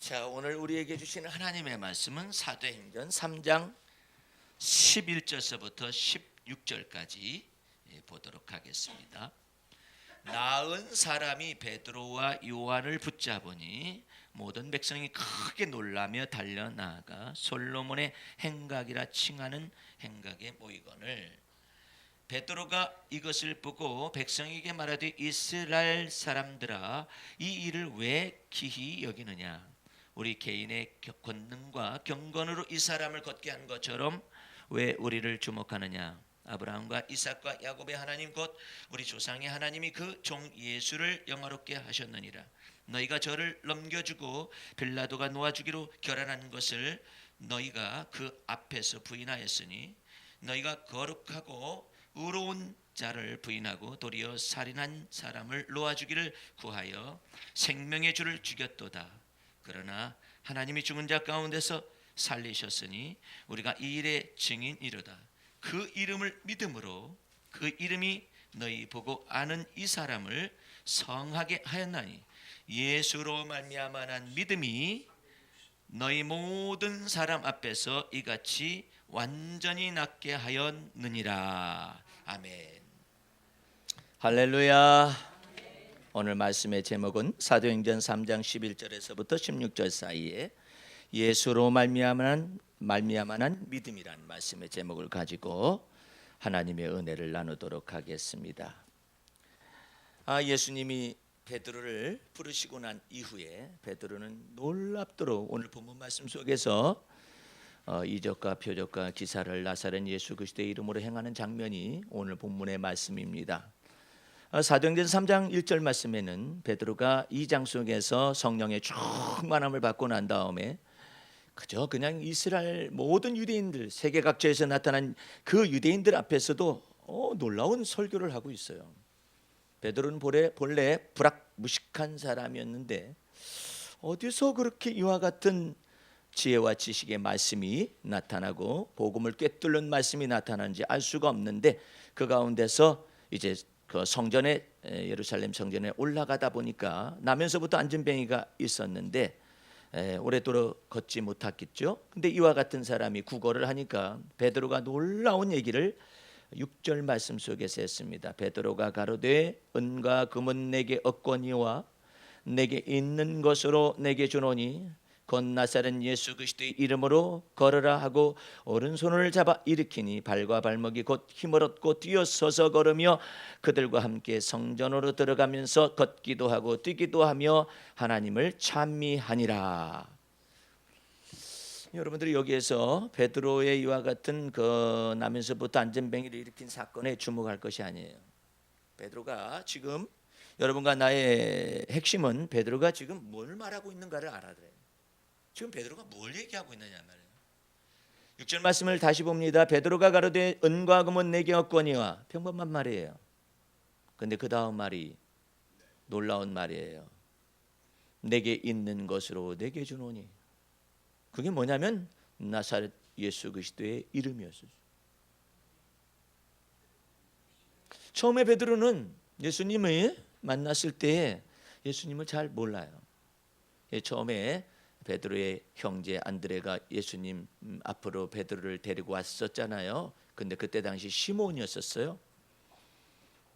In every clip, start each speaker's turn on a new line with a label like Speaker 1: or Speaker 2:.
Speaker 1: 자, 오늘 우리에게 주시는 하나님의 말씀은 사도행전 3장 11절서부터 16절까지 보도록 하겠습니다. 나은 사람이 베드로와 요한을 붙잡으니 모든 백성이 크게 놀라며 달려나가 솔로몬의 행각이라 칭하는 행각에 모이거늘 베드로가 이것을 보고 백성에게 말하되 이스라엘 사람들아 이 일을 왜 기히 여기느냐 우리 개인의 권능과 경건으로 이 사람을 걷게 한 것처럼 왜 우리를 주목하느냐 아브라함과 이삭과 야곱의 하나님 곧 우리 조상의 하나님이 그 종 예수를 영화롭게 하셨느니라. 너희가 저를 넘겨주고 빌라도가 놓아주기로 결단한 것을 너희가 그 앞에서 부인하였으니 너희가 거룩하고 의로운 자를 부인하고 도리어 살인한 사람을 놓아주기를 구하여 생명의 주를 죽였도다. 그러나 하나님이 죽은 자 가운데서 살리셨으니 우리가 이 일의 증인이로다. 그 이름을 믿음으로 그 이름이 너희 보고 아는 이 사람을 성하게 하였나니 예수로 말미암아 난 믿음이 너희 모든 사람 앞에서 이같이 완전히 낫게 하였느니라. 아멘. 할렐루야. 오늘 말씀의 제목은 사도행전 3장 11절에서부터 16절 사이에 예수로 말미암아 난 믿음이란 말씀의 제목을 가지고 하나님의 은혜를 나누도록 하겠습니다. 예수님이 베드로를 부르시고 난 이후에 베드로는 놀랍도록 오늘 본문 말씀 속에서 이적과 표적과 기사를 나사렛 예수 그리스도의 이름으로 행하는 장면이 오늘 본문의 말씀입니다. 사도행전 3장 1절 말씀에는 베드로가 이 장 속에서 성령의 충만함을 받고 난 다음에 그냥 이스라엘 모든 유대인들 세계 각지에서 나타난 그 유대인들 앞에서도 놀라운 설교를 하고 있어요. 베드로는 본래 불악무식한 사람이었는데 어디서 그렇게 이와 같은 지혜와 지식의 말씀이 나타나고 복음을 꿰뚫는 말씀이 나타나는지 알 수가 없는데 그 가운데서 이제 그 성전에 예루살렘 성전에 올라가다 보니까 나면서부터 안전뱅이가 있었는데 오래도록 걷지 못했겠죠. 근데 이와 같은 사람이 구걸을 하니까 베드로가 놀라운 얘기를 6절 말씀 속에서 했습니다. 베드로가 가로되 은과 금은 내게 없거니와 내게 있는 것으로 내게 주노니 곧 나사렛 예수 그리스도의 이름으로 걸으라 하고 오른손을 잡아 일으키니 발과 발목이 곧 힘을 얻고 뛰어서서 걸으며 그들과 함께 성전으로 들어가면서 걷기도 하고 뛰기도 하며 하나님을 찬미하니라. 여러분들이 여기에서 베드로의 이와 같은 그 나면서부터 안전뱅이를 일으킨 사건에 주목할 것이 아니에요. 베드로가 지금 여러분과 나의 핵심은 베드로가 지금 뭘 말하고 있는가를 알아야 돼요. 지금 베드로가 뭘 얘기하고 있느냐 말이에요. 6절 말씀을 다시 봅니다. 베드로가 가로되 은과 금은 내게 없거니와 평범한 말이에요. 근데 그 다음 말이 놀라운 말이에요. 내게 있는 것으로 내게 주노니. 그게 뭐냐면 나사렛 예수 그리스도의 이름이었어요. 처음에 베드로는 예수님을 만났을 때 예수님을 잘 몰라요. 처음에 베드로의 형제 안드레가 예수님 앞으로 베드로를 데리고 왔었잖아요. 근데 그때 당시 시몬이었었어요.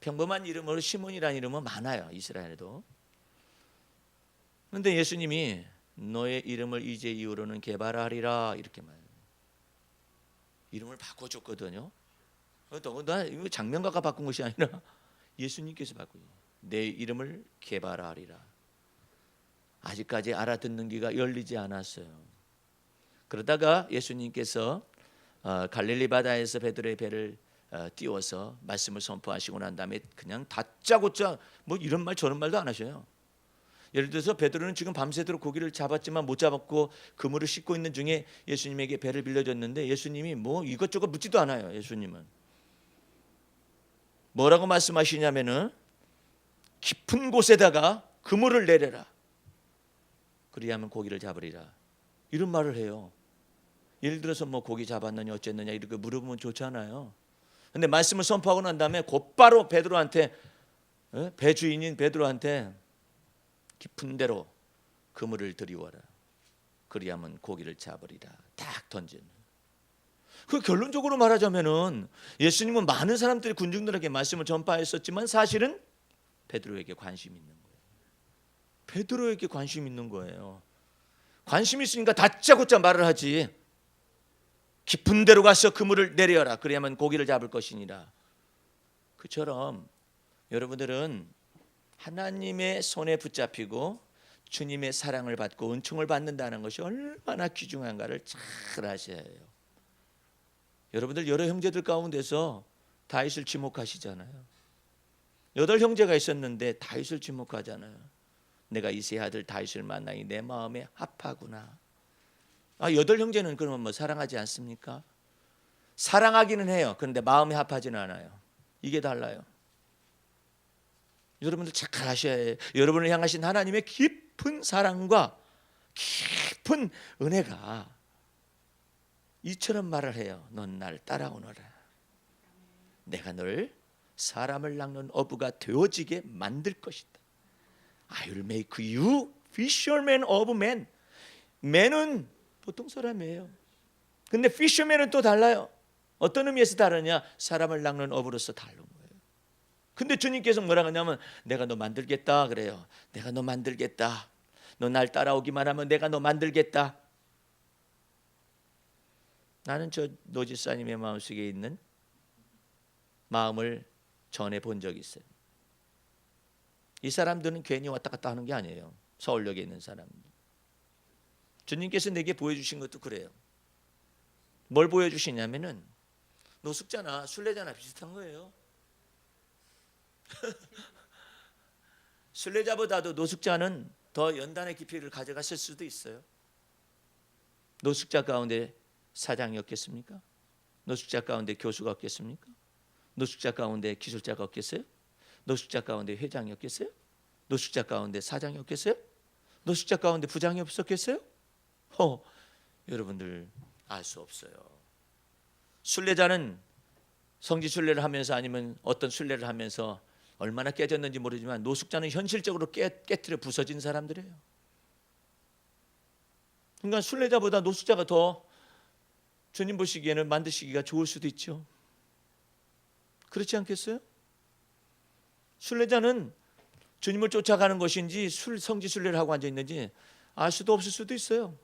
Speaker 1: 평범한 이름으로 시몬이라는 이름은 많아요, 이스라엘에도. 근데 예수님이 너의 이름을 이제 이후로는 게바라리라 이렇게 말해요. 이름을 바꿔줬거든요. 나 이거 장면가가 바꾼 것이 아니라 예수님께서 바꾸죠. 내 이름을 게바라리라. 아직까지 알아듣는 귀가 열리지 않았어요. 그러다가 예수님께서 갈릴리 바다에서 베드로의 배를 띄워서 말씀을 선포하시고 난 다음에 그냥 다짜고짜 뭐 이런 말 저런 말도 안 하셔요. 예를 들어서 베드로는 지금 밤새도록 고기를 잡았지만 못 잡았고 그물을 씻고 있는 중에 예수님에게 배를 빌려줬는데 예수님이 뭐 이것저것 묻지도 않아요. 예수님은 뭐라고 말씀하시냐면은 깊은 곳에다가 그물을 내려라. 그리하면 고기를 잡으리라. 이런 말을 해요. 예를 들어서 뭐 고기 잡았느냐 어쨌느냐 이렇게 물어보면 좋잖아요. 근데 말씀을 선포하고 난 다음에 곧바로 베드로한테 배 주인인 베드로한테 깊은 데로 그물을 들이워라. 그리하면 고기를 잡으리라. 딱 던진. 그 결론적으로 말하자면은 예수님은 많은 사람들이 군중들에게 말씀을 전파했었지만 사실은 베드로에게 관심 있는 거예요. 베드로에게 관심 있는 거예요. 관심 있으니까 다짜고짜 말을 하지. 깊은 데로 가서 그물을 내려라. 그래야만 고기를 잡을 것이니라. 그처럼 여러분들은 하나님의 손에 붙잡히고 주님의 사랑을 받고 은총을 받는다는 것이 얼마나 귀중한가를 잘 아셔야 해요. 여러분들 여러 형제들 가운데서 다윗을 지목하시잖아요. 8 형제가 있었는데 다윗을 지목하잖아요. 내가 이새의 아들 다윗을 만나니 내 마음에 합하구나. 8 형제는 그러면 뭐 사랑하지 않습니까? 사랑하기는 해요. 그런데 마음에 합하지는 않아요. 이게 달라요. 여러분들 잘 아셔야 해요. 여러분을 향하신 하나님의 깊은 사랑과 깊은 은혜가 이처럼 말을 해요. 넌 날 따라오너라. 내가 널 사람을 낚는 어부가 되어지게 만들 것이다. I will make you fisherman of men. man은 보통 사람이에요. 근데 fisherman은 또 달라요. 어떤 의미에서 다르냐? 사람을 낚는 어부로서 다른 거예요. 근데 주님께서 뭐라 하냐면 내가 너 만들겠다 그래요. 내가 너 만들겠다. 너 날 따라오기만 하면 내가 너 만들겠다. 나는 저 노지사님의 마음속에 있는 마음을 전해 본 적이 있어요. 이 사람들은 괜히 왔다 갔다 하는 게 아니에요. 서울역에 있는 사람들. 주님께서 내게 보여주신 것도 그래요. 뭘 보여주시냐면은 노숙자나 순례자나 비슷한 거예요. 순례자보다도 노숙자는 더 연단의 깊이를 가져갔을 수도 있어요. 노숙자 가운데 사장이 없겠습니까? 노숙자 가운데 교수가 없겠습니까? 노숙자 가운데 기술자가 없겠어요? 노숙자 가운데 회장이 없겠어요? 노숙자 가운데 사장이 없겠어요? 노숙자 가운데 부장이 없었겠어요? 여러분들 알 수 없어요. 순례자는 성지 순례를 하면서 아니면 어떤 순례를 하면서 얼마나 깨졌는지 모르지만 노숙자는 현실적으로 깨트려 부서진 사람들이에요. 그러니까 순례자보다 노숙자가 더 주님 보시기에는 만드시기가 좋을 수도 있죠. 그렇지 않겠어요? 순례자는 주님을 쫓아가는 것인지 성지 순례를 하고 앉아 있는지 알 수도 없을 수도 있어요.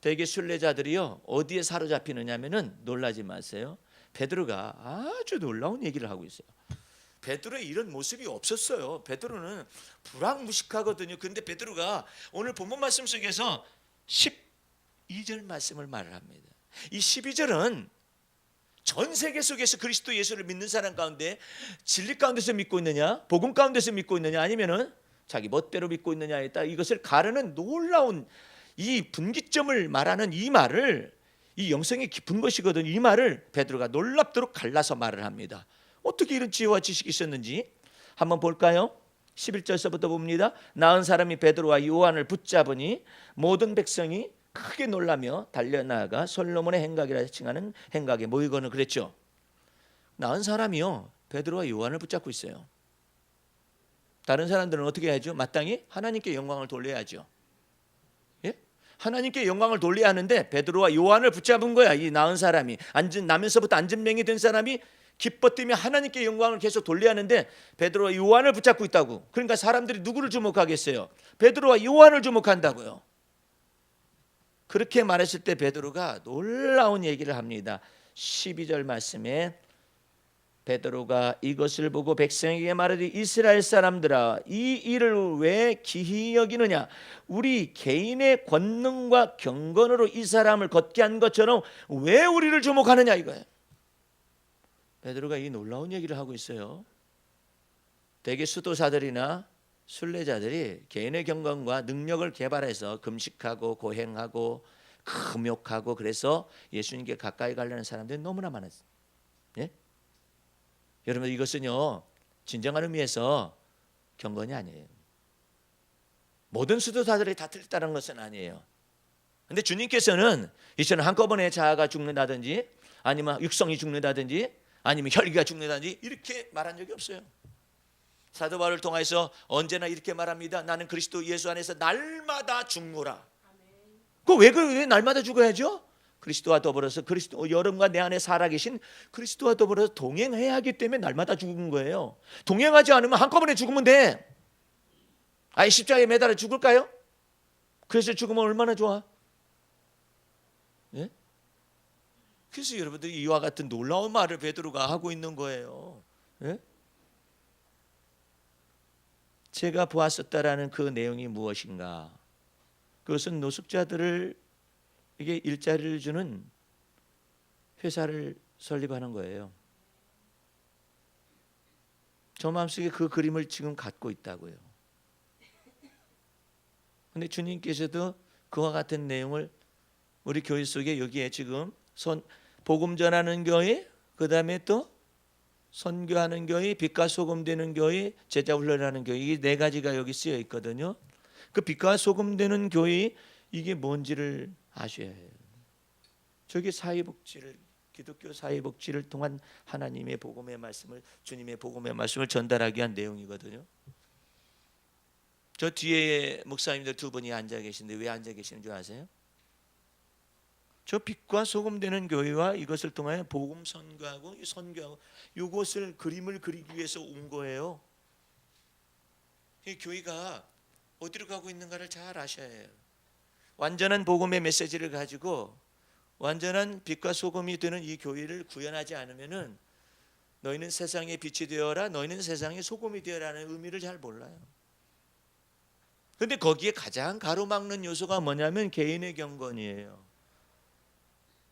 Speaker 1: 대개 순례자들이요 어디에 사로잡히느냐면은 놀라지 마세요. 베드로가 아주 놀라운 얘기를 하고 있어요. 베드로의 이런 모습이 없었어요. 베드로는 불황무식하거든요. 근데 베드로가 오늘 본문 말씀 속에서 12절 말씀을 말을 합니다. 이 12절은 전 세계 속에서 그리스도 예수를 믿는 사람 가운데 진리 가운데서 믿고 있느냐, 복음 가운데서 믿고 있느냐, 아니면은 자기 멋대로 믿고 있느냐에 따라 이것을 가르는 놀라운 이 분기점을 말하는 이 말을, 이 영성이 깊은 것이거든요. 이 말을 베드로가 놀랍도록 갈라서 말을 합니다. 어떻게 이런 지혜와 지식이 있었는지 한번 볼까요? 11절서부터 봅니다. 나은 사람이 베드로와 요한을 붙잡으니 모든 백성이 크게 놀라며 달려나가 솔로몬의 행각이라 칭하는 행각에 모이거늘 그랬죠. 나은 사람이요 베드로와 요한을 붙잡고 있어요. 다른 사람들은 어떻게 해야죠? 마땅히 하나님께 영광을 돌려야죠. 예? 하나님께 영광을 돌려야 하는데 베드로와 요한을 붙잡은 거야. 이 나은 사람이 나면서부터 안진병이 된 사람이 기뻐 뛰며 하나님께 영광을 계속 돌려야 하는데 베드로와 요한을 붙잡고 있다고. 그러니까 사람들이 누구를 주목하겠어요? 베드로와 요한을 주목한다고요. 그렇게 말했을 때 베드로가 놀라운 얘기를 합니다. 12절 말씀에 베드로가 이것을 보고 백성에게 말하되 이스라엘 사람들아 이 일을 왜 기히 여기느냐? 우리 개인의 권능과 경건으로 이 사람을 걷게 한 것처럼 왜 우리를 주목하느냐 이거예요. 베드로가 이 놀라운 얘기를 하고 있어요. 대개 수도사들이나 순례자들이 개인의 경건과 능력을 개발해서 금식하고 고행하고 금욕하고 그래서 예수님께 가까이 가려는 사람들이 너무나 많았어요. 예? 여러분 이것은요 진정한 의미에서 경건이 아니에요. 모든 수도사들이 다 틀렸다는 것은 아니에요. 근데 주님께서는 이처럼 한꺼번에 자아가 죽는다든지 아니면 육성이 죽는다든지 아니면 혈기가 죽는다든지 이렇게 말한 적이 없어요. 사도 바울을 통해서 언제나 이렇게 말합니다. 나는 그리스도 예수 안에서 날마다 죽노라. 왜 날마다 죽어야죠? 그리스도와 더불어서 여러분과 내 안에 살아계신 그리스도와 더불어서 동행해야 하기 때문에 날마다 죽은 거예요. 동행하지 않으면 한꺼번에 죽으면 돼. 아예 십자가에 매달아 죽을까요? 그래서 죽으면 얼마나 좋아? 예? 그래서 여러분들이 이와 같은 놀라운 말을 베드로가 하고 있는 거예요. 예? 제가 보았었다라는 그 내용이 무엇인가? 그것은 노숙자들을 이게 일자리를 주는 회사를 설립하는 거예요. 저 마음속에 그 그림을 지금 갖고 있다고요. 근데 주님께서도 그와 같은 내용을 우리 교회 속에 여기에 지금 복음 전하는 교회, 그 다음에 또 선교하는 교회, 빛과 소금 되는 교회, 제자 훈련하는 교회, 이 네 가지가 여기 쓰여 있거든요. 그 빛과 소금 되는 교회, 이게 뭔지를 아셔야 해요. 저게 사회복지를, 기독교 사회복지를 통한 하나님의 복음의 말씀을, 주님의 복음의 말씀을 전달하기 위한 내용이거든요. 저 뒤에 목사님들 두 분이 앉아 계신데 왜 앉아 계시는 줄 아세요? 저 빛과 소금 되는 교회와 이것을 통하여 복음 선교하고 이것을 그림을 그리기 위해서 온 거예요. 이 교회가 어디로 가고 있는가를 잘 아셔야 해요. 완전한 복음의 메시지를 가지고 완전한 빛과 소금이 되는 이 교회를 구현하지 않으면은 너희는 세상의 빛이 되어라, 너희는 세상의 소금이 되어라는 의미를 잘 몰라요. 근데 거기에 가장 가로막는 요소가 뭐냐면 개인의 경건이에요.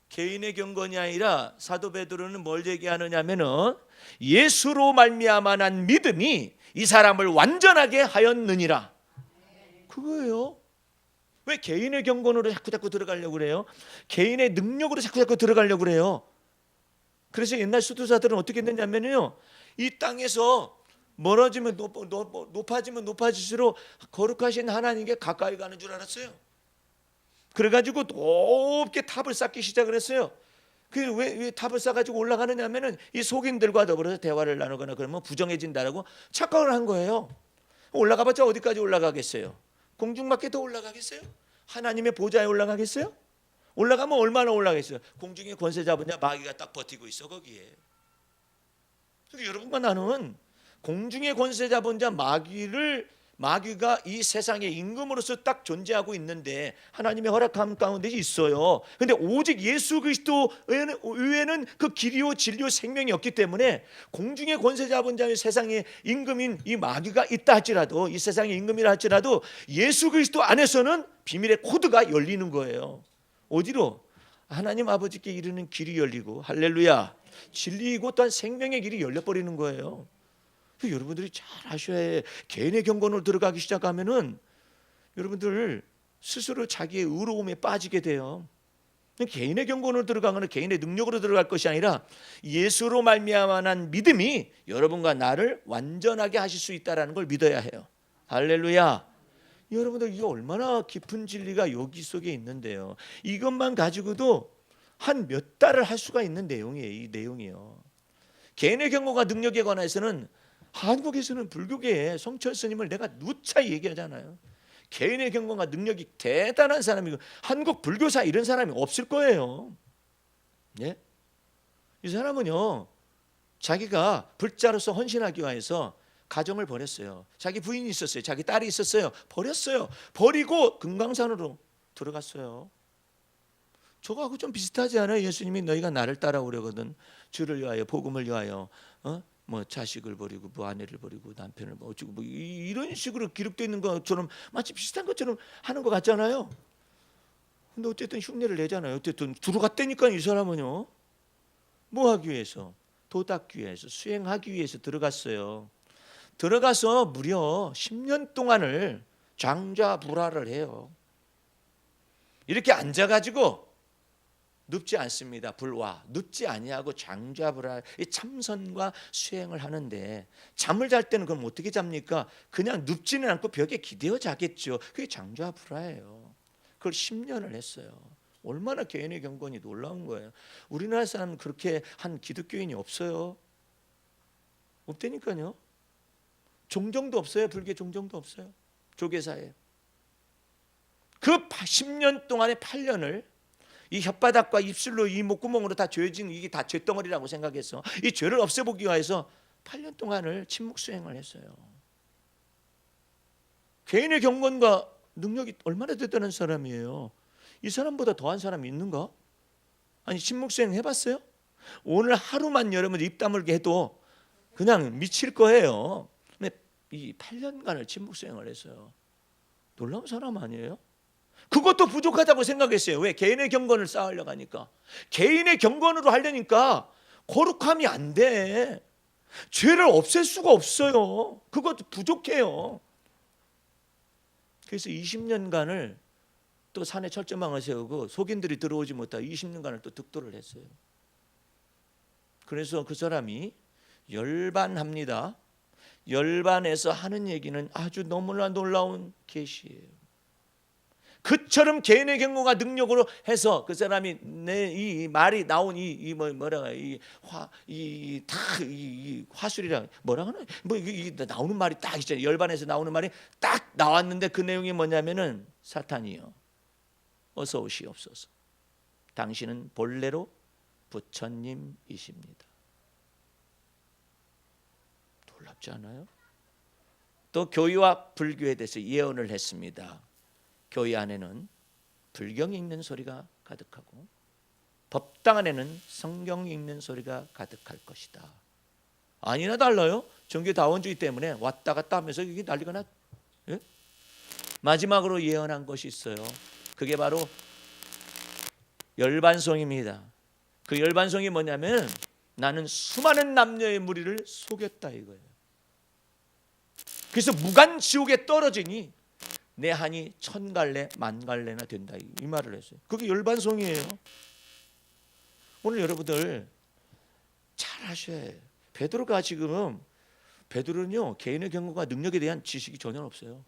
Speaker 1: 개인의 경건이 아니라 사도 베드로는 뭘 얘기하느냐면은 예수로 말미암아 난 믿음이 이 사람을 완전하게 하였느니라. 그거예요. 왜 개인의 경건으로 자꾸 들어가려고 그래요? 개인의 능력으로 자꾸 들어가려고 그래요. 그래서 옛날 수도사들은 어떻게 했느냐면요, 이 땅에서 멀어지면 높아지면 높아질수록 거룩하신 하나님께 가까이 가는 줄 알았어요. 그래가지고 높게 탑을 쌓기 시작을 했어요. 왜 탑을 쌓아가지고 올라가느냐면은 이 속인들과 더불어서 대화를 나누거나 그러면 부정해진다라고 착각을 한 거예요. 올라가봤자 어디까지 올라가겠어요? 공중밖에 더 올라가겠어요? 하나님의 보좌에 올라가겠어요? 올라가면 얼마나 올라가겠어요? 공중에 권세 잡은 자 마귀가 딱 버티고 있어 거기에. 그래서 여러분과 나는 공중에 권세 잡은 자 마귀가 이 세상의 임금으로서 딱 존재하고 있는데 하나님의 허락함 가운데 있어요. 근데 오직 예수 그리스도 외에는 그 길이요 진리요 생명이 없기 때문에 공중의 권세 잡은 자의 세상의 임금인 이 마귀가 있다 할지라도, 이 세상의 임금이라 할지라도 예수 그리스도 안에서는 비밀의 코드가 열리는 거예요. 어디로? 하나님 아버지께 이르는 길이 열리고, 할렐루야, 진리이고 또한 생명의 길이 열려버리는 거예요. 여러분들이 잘 아셔야 해. 개인의 경건으로 들어가기 시작하면은 여러분들 스스로 자기의 의로움에 빠지게 돼요. 개인의 경건으로 들어가거나 개인의 능력으로 들어갈 것이 아니라 예수로 말미암아 난 믿음이 여러분과 나를 완전하게 하실 수 있다는 걸 믿어야 해요. 할렐루야. 여러분들, 이게 얼마나 깊은 진리가 여기 속에 있는데요. 이것만 가지고도 한 몇 달을 할 수가 있는 내용이에요. 이 내용이요. 개인의 경건과 능력에 관해서는 한국에서는 불교계의 성철 스님을 내가 누차 얘기하잖아요. 개인의 경건과 능력이 대단한 사람이고 한국 불교사 이런 사람이 없을 거예요. 예? 이 사람은요, 자기가 불자로서 헌신하기 위해서 가정을 버렸어요. 자기 부인이 있었어요. 자기 딸이 있었어요. 버렸어요. 버리고 금강산으로 들어갔어요. 저거하고 좀 비슷하지 않아요? 예수님이 너희가 나를 따라오려거든 주를 위하여 복음을 위하여 뭐 자식을 버리고 뭐 아내를 버리고 남편을 뭐 어쩌고 뭐 이런 식으로 기록되어 있는 것처럼 마치 비슷한 것처럼 하는 것 같잖아요. 근데 어쨌든 흉내를 내잖아요. 어쨌든 들어갔다니까. 이 사람은요, 뭐 하기 위해서? 도닦기 위해서, 수행하기 위해서 들어갔어요. 들어가서 무려 10년 동안을 장좌불화를 해요. 이렇게 앉아가지고 눕지 않습니다. 불화 눕지 아니하고 장좌불화, 이 참선과 수행을 하는데, 잠을 잘 때는 그럼 어떻게 잡니까? 그냥 눕지는 않고 벽에 기대어 자겠죠. 그게 장좌불화예요. 그걸 10년을 했어요. 얼마나 개인의 경건이 놀라운 거예요. 우리나라 사람은 그렇게 한 기독교인이 없어요. 없다니까요. 종정도 없어요. 불교 종정도 없어요. 조계사에. 그 10년 동안의 8년을 이 혓바닥과 입술로 이 목구멍으로 다 죄진 이게 다 죄덩어리라고 생각해서 이 죄를 없애보기 위해서 8년 동안을 침묵 수행을 했어요. 개인의 경건과 능력이 얼마나 대단한 사람이에요. 이 사람보다 더한 사람이 있는가? 아니 침묵 수행 해봤어요? 오늘 하루만 여러분 입 다물게 해도 그냥 미칠 거예요. 근데 이 8년간을 침묵 수행을 했어요. 놀라운 사람 아니에요? 그것도 부족하다고 생각했어요. 왜? 개인의 경건을 쌓으려고 하니까. 개인의 경건으로 하려니까 거룩함이 안 돼. 죄를 없앨 수가 없어요. 그것도 부족해요. 그래서 20년간을 또 산에 철조망을 세우고 속인들이 들어오지 못하고 20년간을 또 득도를 했어요. 그래서 그 사람이 열반합니다. 열반해서 하는 얘기는 아주 너무나 놀라운 계시예요. 그처럼 개인의 경고가 능력으로 해서 그 사람이 이 말이 나온 이 뭐라가 이 화술이랑 뭐라 하나 이 나오는 말이 딱 있잖아요. 열반에서 나오는 말이 딱 나왔는데 그 내용이 뭐냐면은 사탄이요, 어서 오시옵소서. 당신은 본래로 부처님이십니다. 놀랍지 않아요? 또 교회와 불교에 대해서 예언을 했습니다. 교회 안에는 불경 읽는 소리가 가득하고 법당 안에는 성경 읽는 소리가 가득할 것이다. 아니나 달라요. 종교다원주의 때문에 왔다 갔다 하면서 이게 난리가 났. 예? 마지막으로 예언한 것이 있어요. 그게 바로 열반송입니다. 그 열반송이 뭐냐면 나는 수많은 남녀의 무리를 속였다 이거예요. 그래서 무간지옥에 떨어지니 내 한이 1000갈래 10,000갈래나 된다 이 말을 했어요. 그게 열반송이에요. 오늘 여러분들 잘 아셔야 해요. 베드로는요 개인의 경고가 능력에 대한 지식이 전혀 없어요.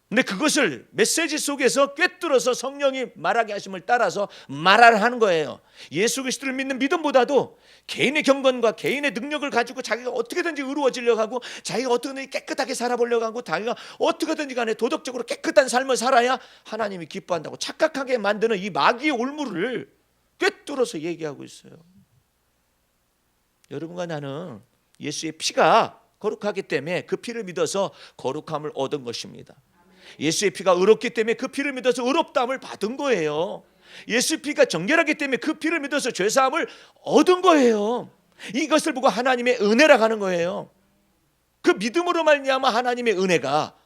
Speaker 1: 근데 그것을 메시지 속에서 꿰뚫어서 성령이 말하게 하심을 따라서 말을 하는 거예요. 예수 그리스도를 믿는 믿음보다도 개인의 경건과 개인의 능력을 가지고 자기가 어떻게든지 의로워지려고 하고 자기가 어떻게든지 깨끗하게 살아보려고 하고 자기가 어떻게든지 간에 도덕적으로 깨끗한 삶을 살아야 하나님이 기뻐한다고 착각하게 만드는 이 마귀의 올무를 꿰뚫어서 얘기하고 있어요. 여러분과 나는 예수의 피가 거룩하기 때문에 그 피를 믿어서 거룩함을 얻은 것입니다. 예수의 피가 의롭기 때문에 그 피를 믿어서 의롭다함을 받은 거예요. 예수의 피가 정결하기 때문에 그 피를 믿어서 죄사함을 얻은 거예요. 이것을 보고 하나님의 은혜라 하는 거예요. 그 믿음으로 말미암아 하나님의 은혜가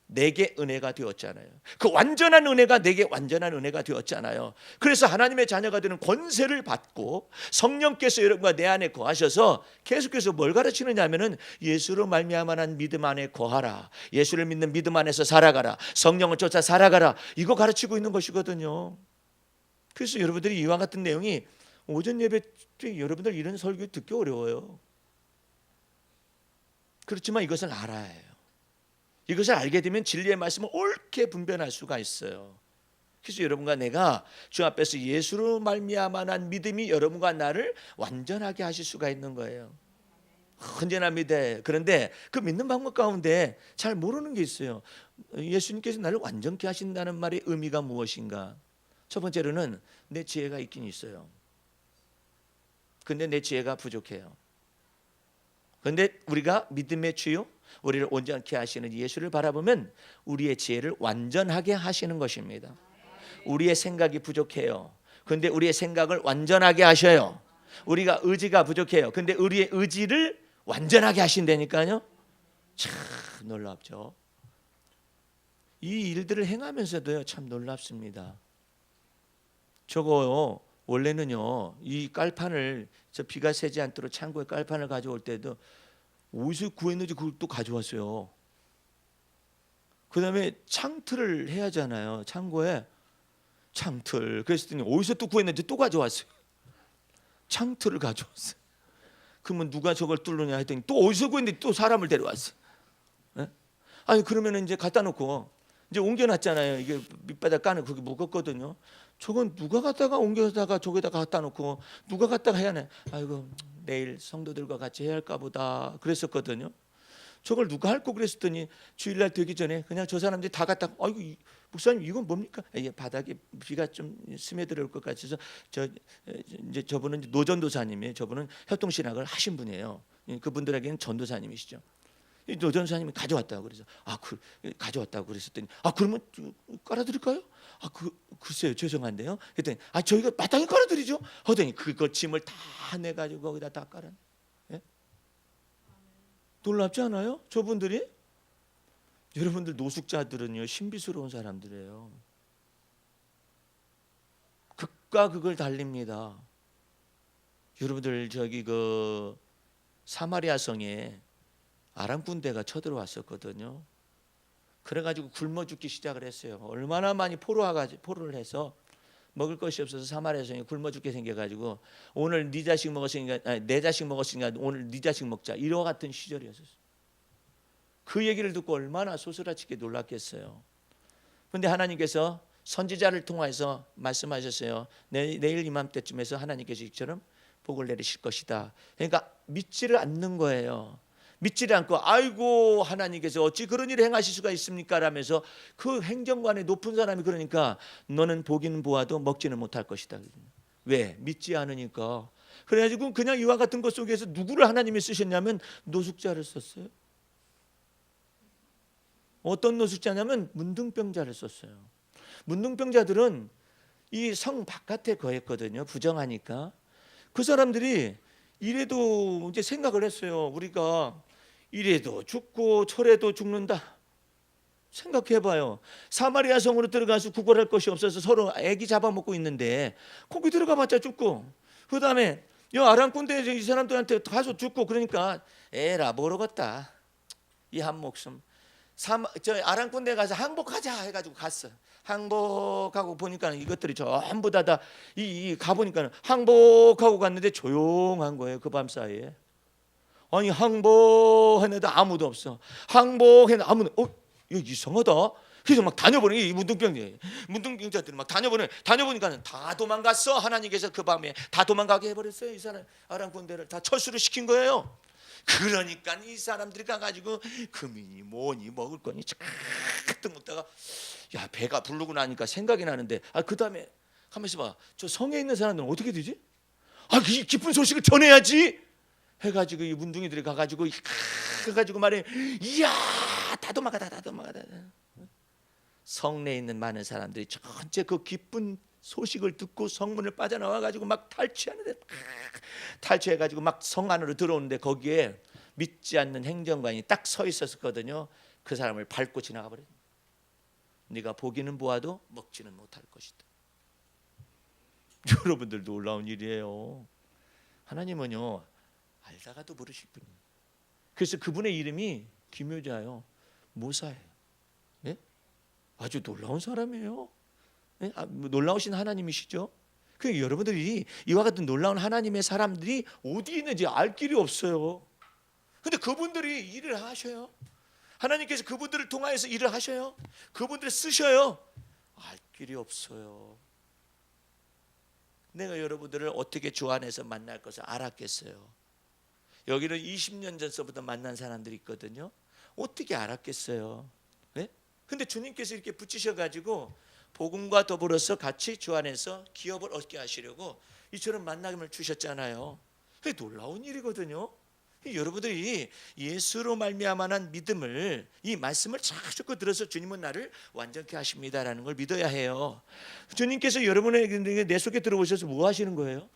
Speaker 1: 내게 은혜가 되었잖아요. 그 완전한 은혜가 내게 완전한 은혜가 되었잖아요. 그래서 하나님의 자녀가 되는 권세를 받고 성령께서 여러분과 내 안에 거하셔서 계속해서 뭘 가르치느냐 하면은 예수로 말미암아난 믿음 안에 거하라. 예수를 믿는 믿음 안에서 살아가라. 성령을 쫓아 살아가라. 이거 가르치고 있는 것이거든요. 그래서 여러분들이 이와 같은 내용이 오전 예배 때 여러분들 이런 설교 듣기 어려워요. 그렇지만 이것을 알아야 해요. 이것을 알게 되면 진리의 말씀을 옳게 분별할 수가 있어요. 그래서 여러분과 내가 주 앞에서 예수로 말미암아난 믿음이 여러분과 나를 완전하게 하실 수가 있는 거예요. 언제나 믿어요. 그런데 그 믿는 방법 가운데 잘 모르는 게 있어요. 예수님께서 나를 완전케 하신다는 말의 의미가 무엇인가? 첫 번째로는 내 지혜가 있긴 있어요. 근데 내 지혜가 부족해요. 그런데 우리가 믿음의 주요 우리를 온전케 하시는 예수를 바라보면 우리의 지혜를 완전하게 하시는 것입니다. 우리의 생각이 부족해요. 그런데 우리의 생각을 완전하게 하셔요. 우리가 의지가 부족해요. 그런데 우리의 의지를 완전하게 하신다니까요. 참 놀랍죠. 이 일들을 행하면서도요 참 놀랍습니다. 저거요 원래는요 이 깔판을 저 비가 새지 않도록 창고에 깔판을 가져올 때도 어디서 구했는지 그걸 또 가져왔어요. 그 다음에 창틀을 해야 하잖아요. 창고에 창틀. 그랬더니 어디서 또 구했는지 또 가져왔어요. 창틀을 가져왔어요. 그러면 누가 저걸 뚫느냐 했더니 또 어디서 구했는지 또 사람을 데려왔어요. 네? 아니 그러면 이제 갖다 놓고 이제 옮겨놨잖아요. 이게 밑바닥 까는 그게 무겁거든요. 저건 누가 갖다가 옮겨다가 저기다가 갖다 놓고 누가 갖다가 해야 하네. 아이고 내일 성도들과 같이 해야 할까 보다 그랬었거든요. 저걸 누가 할고 그랬더니 주일날 되기 전에 그냥 저 사람들이 다 갖다 아이고 목사님 이건 뭡니까? 이게 바닥에 비가 좀 스며들어올 것 같아서 이제 저분은 노전도사님이에요. 저분은 협동신학을 하신 분이에요. 그분들에게는 전도사님이시죠. 이 노전도사님이 가져왔다고 그래서 가져왔다고 그랬더니 그러면 깔아드릴까요? 글쎄요 죄송한데요. 그랬더니 저희가 마땅히 깔아드리죠. 하더니 그거 짐을 다 내가지고 거기다 다 깔아. 예? 놀랍지 않아요? 저분들이? 여러분들 노숙자들은요 신비스러운 사람들이에요. 극과 극을 달립니다. 여러분들 저기 그 사마리아 성에 아람 군대가 쳐들어왔었거든요. 그래가지고 굶어 죽기 시작을 했어요. 얼마나 많이 포로를 해서 먹을 것이 없어서 사마리아 성에 굶어 죽게 생겨가지고 오늘 네 자식 먹었으니까 내 자식 먹었으니까 오늘 네 자식 먹자 이와 같은 시절이었어요. 그 얘기를 듣고 얼마나 소스라치게 놀랐겠어요. 그런데 하나님께서 선지자를 통해서 말씀하셨어요. 내일 이맘때쯤에서 하나님께서 이처럼 복을 내리실 것이다. 그러니까 믿지를 않는 거예요. 믿지를 않고 아이고 하나님께서 어찌 그런 일을 행하실 수가 있습니까? 라면서 그 행정관의 높은 사람이 그러니까 너는 보기는 보아도 먹지는 못할 것이다. 왜? 믿지 않으니까. 그래가지고 그냥 이와 같은 것 속에서 누구를 하나님이 쓰셨냐면 노숙자를 썼어요. 어떤 노숙자냐면 문둥병자를 썼어요. 문둥병자들은 이 성 바깥에 거했거든요. 부정하니까. 그 사람들이 이래도 이제 생각을 했어요. 우리가 이래도 죽고 저래도 죽는다. 생각해봐요. 사마리아 성으로 들어가서 구걸할 것이 없어서 서로 애기 잡아먹고 있는데 거기 들어가봤자 죽고 그 다음에 아람 군대 이 사람들한테 가서 죽고 그러니까 에라 모르겠다. 이 한 목숨. 저 아람 군대 가서 항복하자 해가지고 갔어. 항복하고 보니까 이것들이 전부 다 가보니까 항복하고 갔는데 조용한 거예요. 그 밤 사이에. 아니 항복했는데 아무도 없어. 항복했는데 아무도 이거 이상하다. 그래서 막 다녀보니 이 문둥병자들이 막 다녀보니까 다 도망갔어. 하나님께서 그 밤에 다 도망가게 해버렸어요. 이 사람 아람 군대를 다 철수를 시킨 거예요. 그러니까 이 사람들이 가가지고 금이니 뭐니 먹을 거니 쫙 먹다가 배가 부르고 나니까 생각이 나는데 그 다음에 가만히 있어봐. 저 성에 있는 사람들은 어떻게 되지? 이 기쁜 소식을 전해야지 해가지고 이 문둥이들이 가가지고 말해. 이야 다 도망가다. 성내에 있는 많은 사람들이 전체 그 기쁜 소식을 듣고 성문을 빠져나와가지고 막 탈취해가지고 막 성 안으로 들어오는데 거기에 믿지 않는 행정관이 딱 서 있었거든요. 그 사람을 밟고 지나가 버려요. 네가 보기는 보아도 먹지는 못할 것이다. 여러분들 놀라운 일이에요. 하나님은요 알다가도 모르실 분이에요. 그래서 그분의 이름이 기묘자요 모사예요. 네? 아주 놀라운 사람이에요. 네? 놀라우신 하나님이시죠. 그 여러분들이 이와 같은 놀라운 하나님의 사람들이 어디 있는지 알 길이 없어요. 근데 그분들이 일을 하셔요. 하나님께서 그분들을 통하여서 일을 하셔요. 그분들을 쓰셔요. 알 길이 없어요. 내가 여러분들을 어떻게 주 안에서 만날 것을 알았겠어요. 여기는 20년 전서부터 만난 사람들이 있거든요. 어떻게 알았겠어요. 네? 근데 주님께서 이렇게 붙이셔가지고 복음과 더불어서 같이 주 안에서 기업을 얻게 하시려고 이처럼 만남을 주셨잖아요. 그게 놀라운 일이거든요. 여러분들이 예수로 말미암아난 믿음을 이 말씀을 자꾸 들어서 주님은 나를 완전케 하십니다라는 걸 믿어야 해요. 주님께서 여러분의 내 속에 들어오셔서 뭐 하시는 거예요?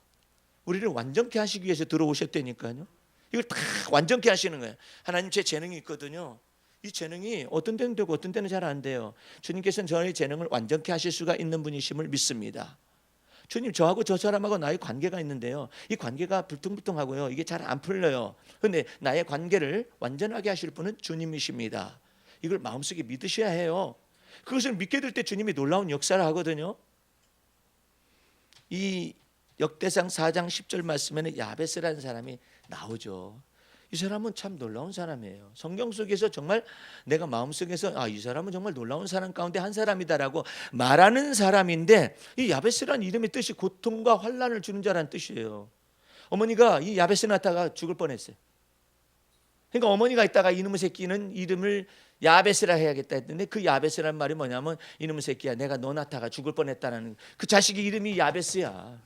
Speaker 1: 우리를 완전케 하시기 위해서 들어오셨다니까요. 이걸 다 완전케 하시는 거예요. 하나님 제 재능이 있거든요. 이 재능이 어떤 때는 되고 어떤 때는 잘 안 돼요. 주님께서는 저의 재능을 완전케 하실 수가 있는 분이심을 믿습니다. 주님 저하고 저 사람하고 나의 관계가 있는데요. 이 관계가 불퉁불퉁하고요. 이게 잘 안 풀려요. 그런데 나의 관계를 완전하게 하실 분은 주님이십니다. 이걸 마음속에 믿으셔야 해요. 그것을 믿게 될 때 주님이 놀라운 역사를 하거든요. 이 역대상 4장 10절 말씀에는 야베스라는 사람이 나오죠. 이 사람은 참 놀라운 사람이에요. 성경 속에서 정말 내가 마음속에서 이 사람은 정말 놀라운 사람 가운데 한 사람이다라고 말하는 사람인데 이 야베스라는 이름의 뜻이 고통과 환난을 주는 자라는 뜻이에요. 어머니가 이 야베스 낳다가 죽을 뻔했어요. 그러니까 어머니가 있다가 이놈의 새끼는 이름을 야베스라 해야겠다 했는데 그 야베스란 말이 뭐냐면 이놈의 새끼야 내가 너 낳다가 죽을 뻔했다는 그 자식의 이름이 야베스야.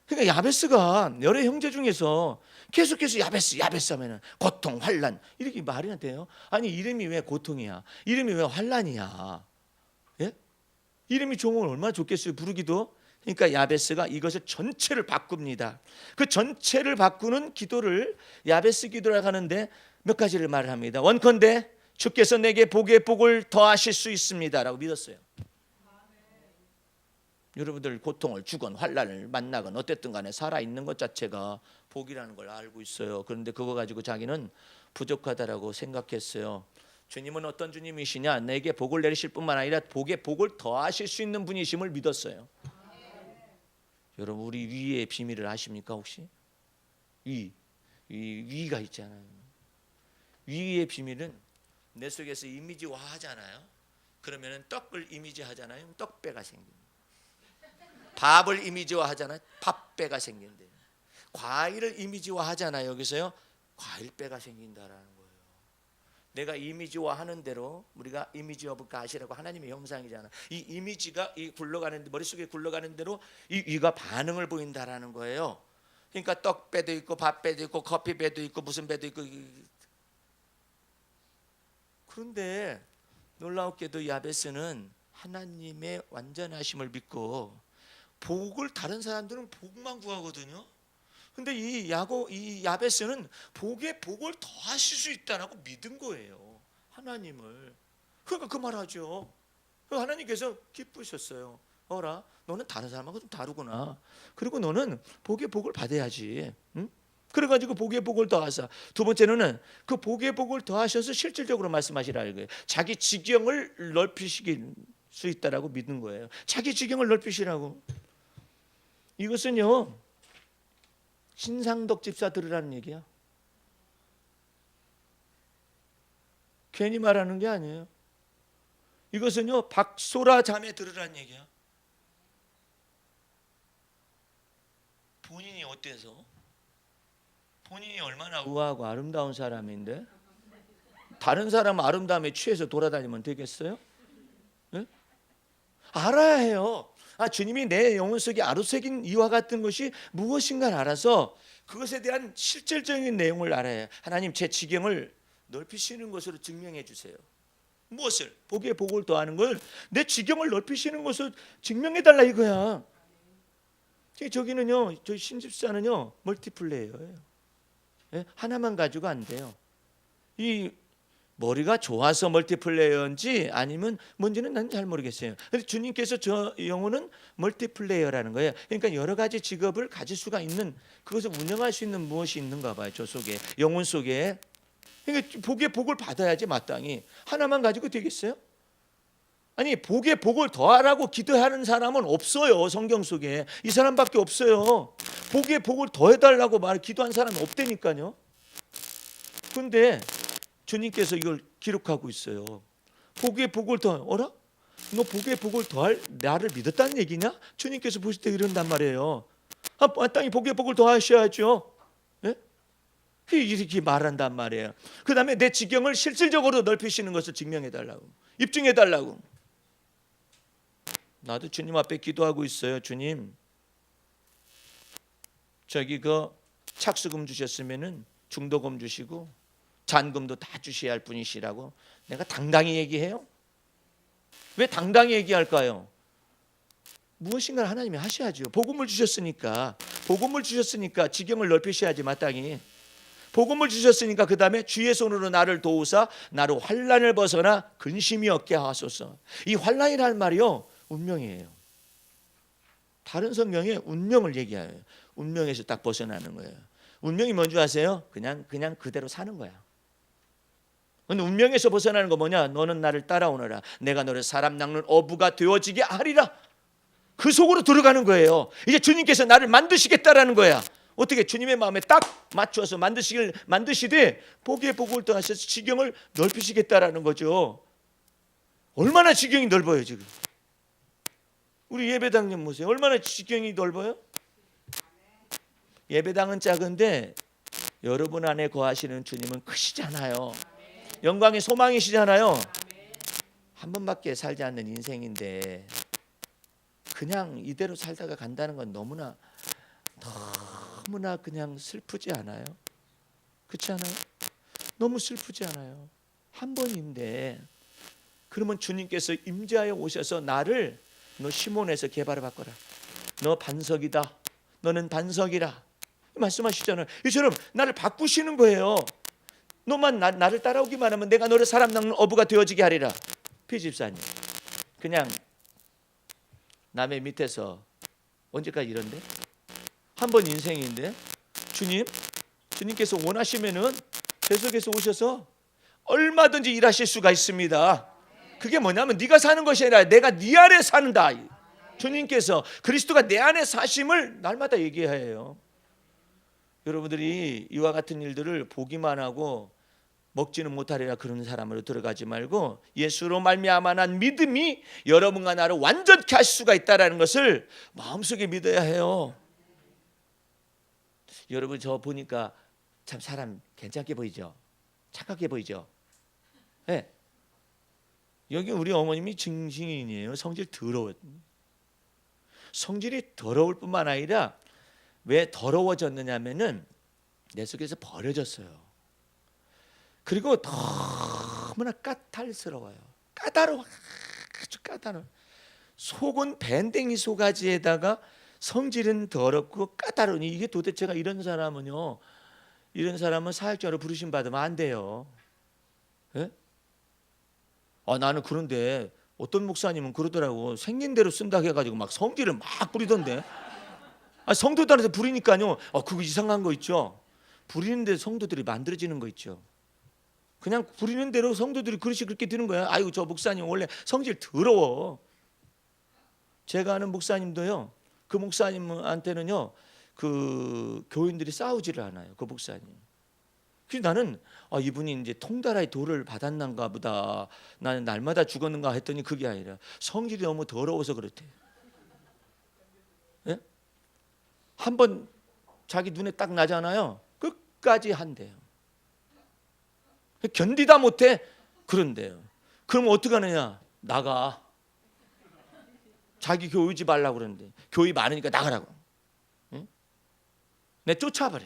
Speaker 1: 그러니까 야베스가 여러 형제 중에서 계속해서 야베스 야베스 하면은 고통 환난 이렇게 말이 돼요? 아니 이름이 왜 고통이야? 이름이 왜 환난이야? 예? 이름이 좋으면 얼마나 좋겠어요 부르기도. 그러니까 야베스가 이것을 전체를 바꿉니다. 그 전체를 바꾸는 기도를 야베스 기도라고 하는데 몇 가지를 말합니다. 원컨대 주께서 내게 복의 복을 더하실 수 있습니다라고 믿었어요. 여러분들 고통을 주건 환난을 만나건 어쨌든 간에 살아있는 것 자체가 복이라는 걸 알고 있어요. 그런데 그거 가지고 자기는 부족하다라고 생각했어요. 주님은 어떤 주님이시냐? 내게 복을 내리실 뿐만 아니라 복의 복을 더하실 수 있는 분이심을 믿었어요. 여러분 우리 위의 비밀을 아십니까 혹시? 위가 있잖아요. 위의 비밀은 내 속에서 이미지화 하잖아요. 그러면은 떡을 이미지 하잖아요. 떡배가 생깁니다. 밥을 이미지화 하잖아요. 밥배가 생긴대요. 과일을 이미지화 하잖아요. 여기서요. 과일배가 생긴다라는 거예요. 내가 이미지화 하는 대로 우리가 이미지 오브 갓이라고 하나님의 형상이잖아. 이 이미지가 이 굴러가는 머릿속에 굴러가는 대로 이 위가 반응을 보인다라는 거예요. 그러니까 떡배도 있고 밥배도 있고 커피배도 있고 무슨 배도 있고. 그런데 놀라웠게도 야베스는 하나님의 완전하심을 믿고 복을 다른 사람들은 복만 구하거든요. 근데 이 야베스는 복에 복을 더하실 수 있다라고 믿은 거예요. 하나님을. 그러니까 그 말하죠. 하나님께서 기쁘셨어요. 어라, 너는 다른 사람하고 좀 다르구나. 그리고 너는 복에 복을 받아야지. 응? 그래가지고 복의 복을 더하사. 두 번째는 그 복의 복을 더하셔서 실질적으로 말씀하시라 이거예요. 자기 지경을 넓히실 수 있다라고 믿는 거예요. 자기 지경을 넓히시라고. 이것은요 신상덕 집사 들으라는 얘기야. 괜히 말하는 게 아니에요. 이것은요 박소라 자매 들으라는 얘기야. 본인이 어때서? 본인이 얼마나 우아하고 아름다운 사람인데 다른 사람 아름다움에 취해서 돌아다니면 되겠어요? 네? 알아야 해요. 주님이 내 영혼 속에 아로새긴 이와 같은 것이 무엇인가 알아서 그것에 대한 실질적인 내용을 알아야 해요. 하나님 제 지경을 넓히시는 것으로 증명해 주세요. 무엇을? 복에 복을 더하는 걸 내 지경을 넓히시는 것으로 증명해 달라 이거야. 저기는요 저희 신집사는요 멀티플레이어예요. 하나만 가지고 안 돼요. 이 머리가 좋아서 멀티플레이어인지 아니면 뭔지는 난 잘 모르겠어요. 근데 주님께서 저 영혼은 멀티플레이어라는 거예요. 그러니까 여러 가지 직업을 가질 수가 있는 그것을 운영할 수 있는 무엇이 있는가 봐요. 저 속에 영혼 속에. 그러니까 복의 복을 받아야지 마땅히. 하나만 가지고 되겠어요? 아니 복의 복을 더하라고 기도하는 사람은 없어요. 성경 속에 이 사람밖에 없어요. 복의 복을 더해달라고 기도한 사람은 없다니까요. 그런데 주님께서 이걸 기록하고 있어요. 복의 복을 어라? 너 복의 복을 더할 나를 믿었다는 얘기냐? 주님께서 보실 때 이런단 말이에요. 마땅히 복의 복을 더하셔야죠. 네? 이렇게 말한단 말이에요. 그 다음에 내 지경을 실질적으로 넓히시는 것을 증명해달라고, 입증해달라고. 나도 주님 앞에 기도하고 있어요. 주님, 저기 그 착수금 주셨으면은 중도금 주시고 잔금도 다 주셔야 할 분이시라고 내가 당당히 얘기해요. 왜 당당히 얘기할까요? 무엇인가 하나님이 하셔야죠. 복음을 주셨으니까 지경을 넓히셔야지 마땅히. 복음을 주셨으니까 그 다음에 주의 손으로 나를 도우사 나로 환난을 벗어나 근심이 없게 하소서. 이 환난이라는 말이요 운명이에요. 다른 성경에 운명을 얘기해요. 운명에서 딱 벗어나는 거예요. 운명이 뭔지 아세요? 그냥 그대로 사는 거야. 근데 운명에서 벗어나는 거 뭐냐? 너는 나를 따라오너라. 내가 너를 사람 낚는 어부가 되어지게 하리라. 그 속으로 들어가는 거예요. 이제 주님께서 나를 만드시겠다라는 거야. 어떻게? 주님의 마음에 딱 맞춰서 만드시되 복의 복을 더하셔서 지경을 넓히시겠다라는 거죠. 얼마나 지경이 넓어요 지금. 우리 예배당님 보세요. 얼마나 지경이 넓어요? 예배당은 작은데 여러분 안에 거하시는 주님은 크시잖아요. 영광의 소망이시잖아요. 한 번밖에 살지 않는 인생인데 그냥 이대로 살다가 간다는 건 너무나 그냥 슬프지 않아요? 그렇지 않아요? 너무 슬프지 않아요? 한 번인데 그러면 주님께서 임재하여 오셔서 나를 너 시몬에서 개발을 바꿔라. 너 반석이다. 너는 반석이라 말씀하시잖아요. 이처럼 나를 바꾸시는 거예요. 너만 나를 따라오기만 하면 내가 너를 사람 낚는 어부가 되어지게 하리라. 피집사님 그냥 남의 밑에서 언제까지 이런데? 한 번 인생인데 주님께서 원하시면은 계속해서 오셔서 얼마든지 일하실 수가 있습니다. 그게 뭐냐면 네가 사는 것이 아니라 내가 네 안에 산다. 주님께서 그리스도가 내 안에 사심을 날마다 얘기해야 해요. 여러분들이 이와 같은 일들을 보기만 하고 먹지는 못하리라 그런 사람으로 들어가지 말고 예수로 말미암아 난 믿음이 여러분과 나를 완전케 할 수가 있다는 것을 마음속에 믿어야 해요. 여러분 저 보니까 참 사람 괜찮게 보이죠? 착하게 보이죠? 네. 여기 우리 어머님이 증인이에요. 성질 더러워요. 성질이 더러울 뿐만 아니라 왜 더러워졌느냐면은 내 속에서 버려졌어요. 그리고 너무나 까탈스러워요. 까다로워. 아주 까다로워. 속은 밴댕이 소가지에다가 성질은 더럽고 까다로우니 이게 도대체가 이런 사람은 사역자로 부르심 받으면 안 돼요. 예? 나는 그런데 어떤 목사님은 그러더라고. 생긴 대로 쓴다 해가지고 막 성질을 막 부리던데. 성도들한테 부리니까요. 그거 이상한 거 있죠. 부리는데 성도들이 만들어지는 거 있죠. 그냥 부리는 대로 성도들이 그렇게 되는 거야. 아이고 저 목사님 원래 성질 더러워. 제가 아는 목사님도요. 그 목사님한테는요. 그 교인들이 싸우지를 않아요. 그 목사님. 그래서 나는 이분이 이제 통달아의 도를 받았는가 보다. 나는 날마다 죽었는가 했더니 그게 아니라 성질이 너무 더러워서 그렇대. 예? 한번 자기 눈에 딱 나잖아요. 끝까지 한대요. 견디다 못해 그런데요. 그럼 어떻게 하느냐? 나가. 자기 교회 오지 말라고 그러는데 교회 많으니까 나가라고. 응? 내 쫓아버려.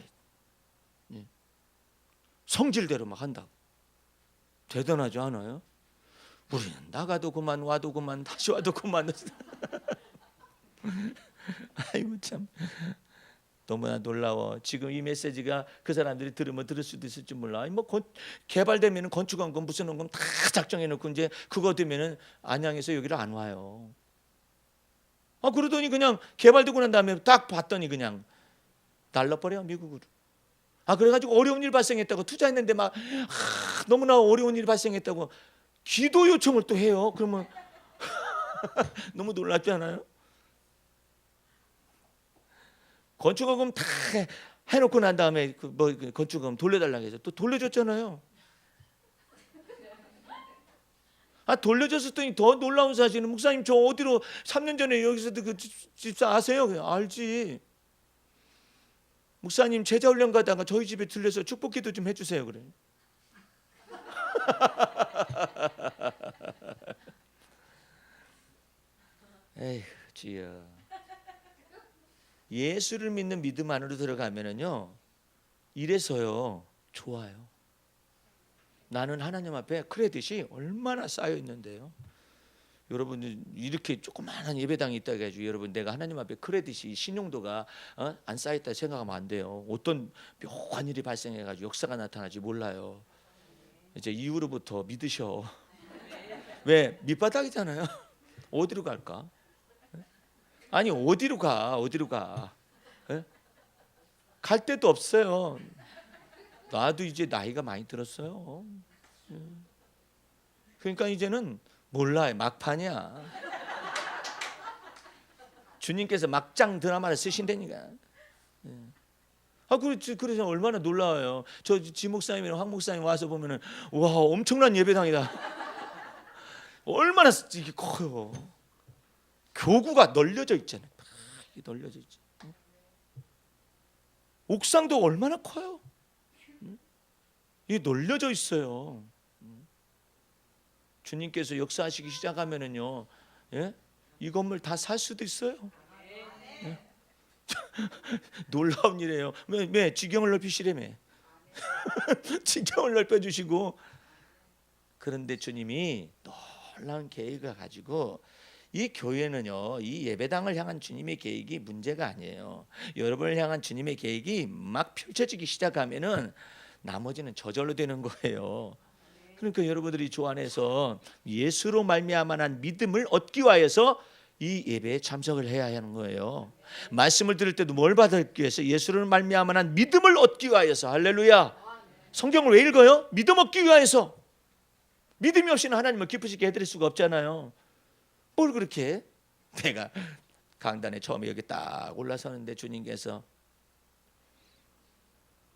Speaker 1: 응? 성질대로 막 한다고. 대단하지 않아요? 우리는 나가도 그만 와도 그만 다시 와도 그만. 아이고 참 너무나 놀라워. 지금 이 메시지가 그 사람들이 들으면 들을 수도 있을지 몰라. 개발되면은 건축원금 무슨 원금 다 작정해 놓고 이제 그거 되면은 안양에서 여기를 안 와요. 그러더니 그냥 개발되고 난 다음에 딱 봤더니 그냥 날라버려 미국으로. 그래가지고 어려운 일 발생했다고 투자했는데 막 너무나 어려운 일 발생했다고 기도 요청을 또 해요. 그러면 너무 놀랍지 않아요? 건축원금 다 해놓고 난 다음에 건축원금 돌려달라고 해서 또 돌려줬잖아요. 돌려줬더니 더 놀라운 사실은 목사님 저 어디로 3년 전에 여기서도 그 집사 아세요? 알지. 목사님 제자 훈련 가다가 저희 집에 들려서 축복기도 좀 해주세요 그래. 에휴 주여. 예수를 믿는 믿음 안으로 들어가면은요 이래서요 좋아요. 나는 하나님 앞에 크레딧이 얼마나 쌓여 있는데요. 여러분 이렇게 조그마한 예배당이 있다 해가지고 여러분 내가 하나님 앞에 크레딧이 신용도가 안 쌓였다 생각하면 안 돼요. 어떤 묘한 일이 발생해가지고 역사가 나타나지 몰라요. 이제 이후로부터 믿으셔. 왜? 밑바닥이잖아요. 어디로 갈까? 아니 어디로 가? 에? 갈 데도 없어요. 나도 이제 나이가 많이 들었어요. 그러니까 이제는 몰라요. 막판이야. 주님께서 막장 드라마를 쓰신다니까. 그래서 얼마나 놀라워요. 저 지 목사님이랑 황 목사님 와서 보면은 와 엄청난 예배당이다. 얼마나 이게 커요. 교구가 널려져 있잖아요. 널려져 있지. 옥상도 얼마나 커요. 이 놀려져 있어요. 주님께서 역사하시기 시작하면은요, 예? 이 건물 다 살 수도 있어요. 예? 놀라운 일이에요. 왜 지경을 넓히시려며? 지경을 넓혀주시고. 그런데 주님이 놀라운 계획을 가지고, 이 교회는요, 이 예배당을 향한 주님의 계획이 문제가 아니에요. 여러분을 향한 주님의 계획이 막 펼쳐지기 시작하면은 나머지는 저절로 되는 거예요. 그러니까 여러분들이 주 안에서 예수로 말미암아난 믿음을 얻기 위해서 이 예배에 참석을 해야 하는 거예요. 말씀을 들을 때도 뭘 받기 위해서? 예수로 말미암아난 믿음을 얻기 위해서. 할렐루야. 성경을 왜 읽어요? 믿음 얻기 위해서. 믿음이 없이는 하나님을 기쁘시게 해드릴 수가 없잖아요. 뭘 그렇게? 내가 강단에 처음에 여기 딱 올라서는데 주님께서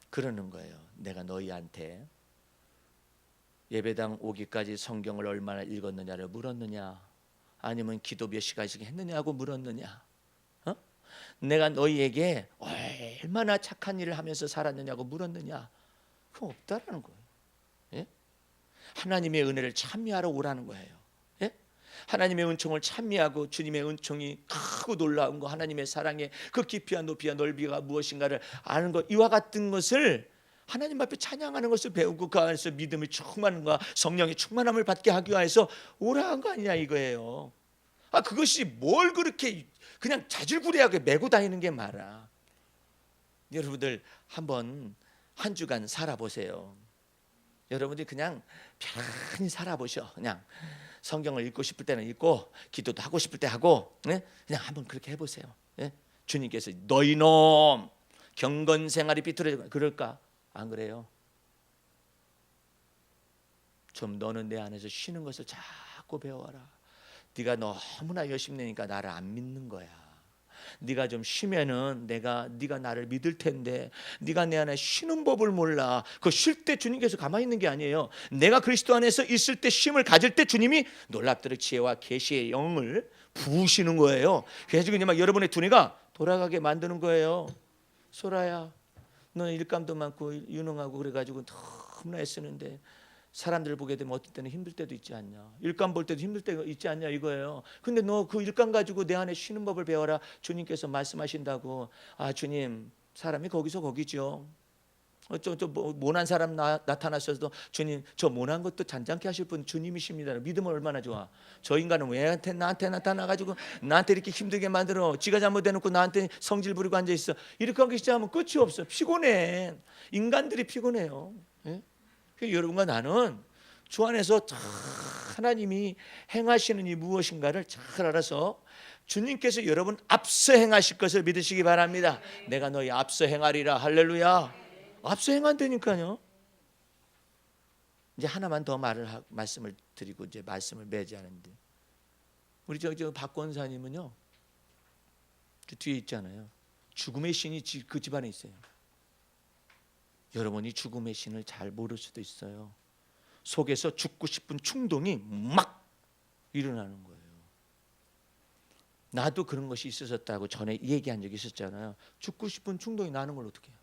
Speaker 1: 그러는 거예요. 내가 너희한테 예배당 오기까지 성경을 얼마나 읽었느냐를 물었느냐, 아니면 기도 몇 시간씩 했느냐고 물었느냐, 내가 너희에게 얼마나 착한 일을 하면서 살았느냐고 물었느냐. 그거 없다라는 거예요. 예? 하나님의 은혜를 찬미하러 오라는 거예요. 예? 하나님의 은총을 찬미하고 주님의 은총이 크고 놀라운 거, 하나님의 사랑의 그 깊이와 높이와 넓이가 무엇인가를 아는 것, 이와 같은 것을 하나님 앞에 찬양하는 것을 배우고 그 안에서 믿음이 충만함과 성령의 충만함을 받게 하기 위해서 오라 한 거 아니냐 이거예요. 그것이 뭘 그렇게 그냥 자질구레하게 메고 다니는 게 말아. 여러분들 한번 한 주간 살아보세요. 여러분들이 그냥 편히 살아보셔. 그냥 성경을 읽고 싶을 때는 읽고, 기도도 하고 싶을 때 하고, 그냥 한번 그렇게 해보세요. 주님께서 너희 놈 경건 생활이 비틀어져 그럴까? 안 그래요? 좀 너는 내 안에서 쉬는 것을 자꾸 배워라. 네가 너무나 열심히 내니까 나를 안 믿는 거야. 네가 좀 쉬면은 네가 나를 믿을 텐데 네가 내 안에 쉬는 법을 몰라. 그 쉴 때 주님께서 가만히 있는 게 아니에요. 내가 그리스도 안에서 있을 때 쉼을 가질 때 주님이 놀랍도록 지혜와 계시의 영을 부으시는 거예요. 그래서 그냥 막 여러분의 두뇌가 돌아가게 만드는 거예요. 소라야, 너는 일감도 많고 유능하고 그래가지고 너무나 애쓰는데 사람들 보게 되면 어떨 때는 힘들 때도 있지 않냐, 일감 볼 때도 힘들 때가 있지 않냐 이거예요. 근데 너 그 일감 가지고 내 안에 쉬는 법을 배워라. 주님께서 말씀하신다고. 주님, 사람이 거기서 거기죠. 모난 사람 나타나셔도 주님, 저 모난 것도 잔잔케 하실 분 주님이십니다. 믿음은 얼마나 좋아. 저 인간은 왜 나한테 나타나가지고 나한테 이렇게 힘들게 만들어. 지가 잘못해놓고 나한테 성질 부리고 앉아있어. 이렇게 하기 시작하면 끝이 없어. 피곤해. 인간들이 피곤해요. 예? 여러분과 나는 주 안에서 하나님이 행하시는 이 무엇인가를 잘 알아서 주님께서 여러분 앞서 행하실 것을 믿으시기 바랍니다. 내가 너희 앞서 행하리라. 할렐루야. 앞서 행한다니까요. 이제 하나만 더 말씀을 드리고 이제 말씀을 맺지하는데, 우리 저 박권사님은요, 저 뒤에 있잖아요. 죽음의 신이 그 집안에 있어요. 여러분이 죽음의 신을 잘 모를 수도 있어요. 속에서 죽고 싶은 충동이 막 일어나는 거예요. 나도 그런 것이 있었다고 전에 얘기한 적이 있었잖아요. 죽고 싶은 충동이 나는 걸 어떻게 해요?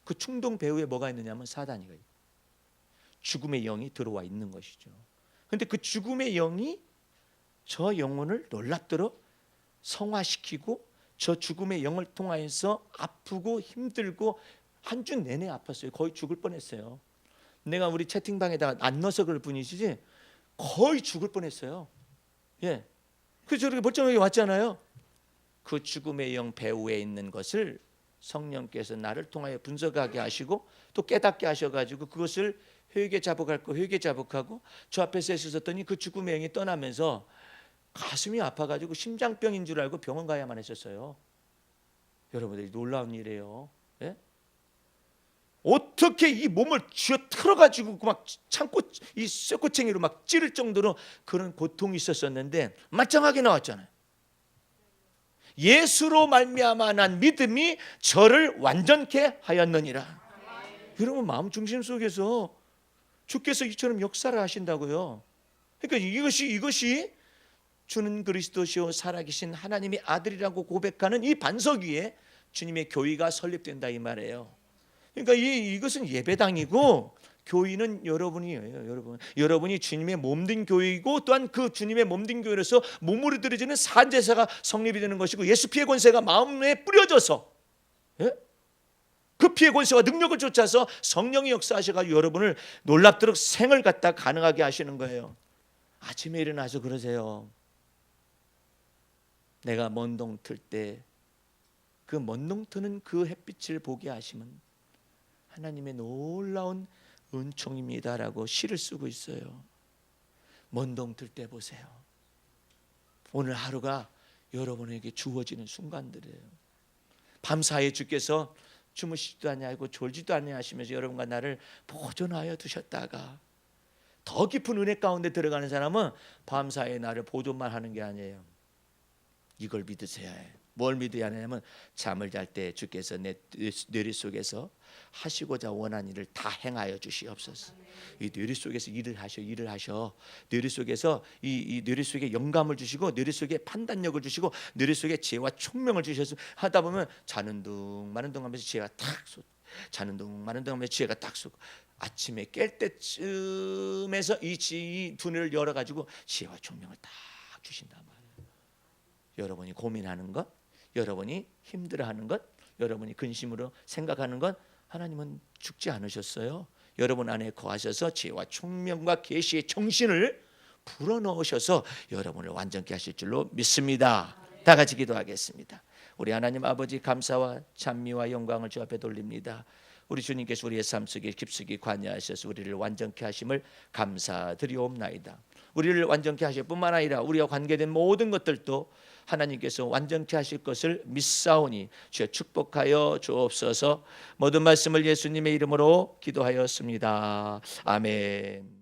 Speaker 1: 그 충동 배후에 뭐가 있느냐면 사단이가 있어요. 죽음의 영이 들어와 있는 것이죠. 그런데 그 죽음의 영이 저 영혼을 놀랍도록 성화시키고 저 죽음의 영을 통하여서 아프고 힘들고 한 주 내내 아팠어요. 거의 죽을 뻔했어요. 내가 우리 채팅방에다가 안 넣어서 그럴 뿐이지 거의 죽을 뻔했어요. 예. 그래서 저렇게 멀쩡하게 왔잖아요. 그 죽음의 영 배후에 있는 것을 성령께서 나를 통하여 분석하게 하시고 또 깨닫게 하셔가지고 그것을 회개 자복할 거 회개 자복하고 저 앞에 서 있었더니 그 죽음의 영이 떠나면서 가슴이 아파가지고 심장병인 줄 알고 병원 가야만 했었어요. 여러분들이 놀라운 일이에요. 예? 어떻게 이 몸을 쥐어 틀어가지고 막 창고 이 쇠꼬챙이로 막 찌를 정도로 그런 고통이 있었었는데 말짱하게 나왔잖아요. 예수로 말미암아 난 믿음이 저를 완전케 하였느니라. 여러분 마음 중심 속에서 주께서 이처럼 역사를 하신다고요. 그러니까 이것이 주는 그리스도시요 살아계신 하나님의 아들이라고 고백하는 이 반석 위에 주님의 교회가 설립된다 이 말이에요. 그러니까 이것은 예배당이고 교인은 여러분이에요. 여러분이 주님의 몸된 교회이고 또한 그 주님의 몸된 교회로서 몸으로 드려지는 산제사가 성립이 되는 것이고 예수 피의 권세가 마음에 뿌려져서 그 피의 권세와 능력을 쫓아서 성령이 역사하셔가지고 여러분을 놀랍도록 생을 갖다 가능하게 하시는 거예요. 아침에 일어나서 그러세요. 내가 먼동 틀 때 그 먼동 트는 그 햇빛을 보게 하시면 하나님의 놀라운 은총입니다라고 시를 쓰고 있어요. 먼동 틀 때 보세요. 오늘 하루가 여러분에게 주어지는 순간들이에요. 밤사이에 주께서 주무시지도 아니하고 졸지도 아니하시면서 여러분과 나를 보존하여 두셨다가 더 깊은 은혜 가운데 들어가는 사람은 밤사이에 나를 보존만 하는 게 아니에요. 이걸 믿으셔야 해요. 뭘 믿어야 하냐면 잠을 잘 때 주께서 내 뇌리 속에서 하시고자 원한 일을 다 행하여 주시옵소서. 이 뇌리 속에서 일을 하셔. 뇌리 속에서 이 뇌리 속에 영감을 주시고 뇌리 속에 판단력을 주시고 뇌리 속에 지혜와 총명을 주셔서 하다 보면 자는 둥 마는 둥 하면서 지혜가 탁 솟고 자는 둥 마는 둥 하면서 지혜가 딱 솟고 아침에 깰 때쯤에서 이 두뇌를 열어 가지고 지혜와 총명을 딱 주신단 말이에요. 여러분이 고민하는 것, 여러분이 힘들어하는 것, 여러분이 근심으로 생각하는 것 하나님은 죽지 않으셨어요. 여러분 안에 거하셔서 지혜와 총명과 계시의 정신을 불어넣으셔서 여러분을 완전케 하실 줄로 믿습니다. 다 같이 기도하겠습니다. 우리 하나님 아버지 감사와 찬미와 영광을 주 앞에 돌립니다. 우리 주님께서 우리의 삶 속에 깊숙이 관여하셔서 우리를 완전케 하심을 감사드리옵나이다. 우리를 완전케 하실 뿐만 아니라 우리와 관계된 모든 것들도 하나님께서 완전케 하실 것을 믿사오니 주여 축복하여 주옵소서. 모든 말씀을 예수님의 이름으로 기도하였습니다. 아멘.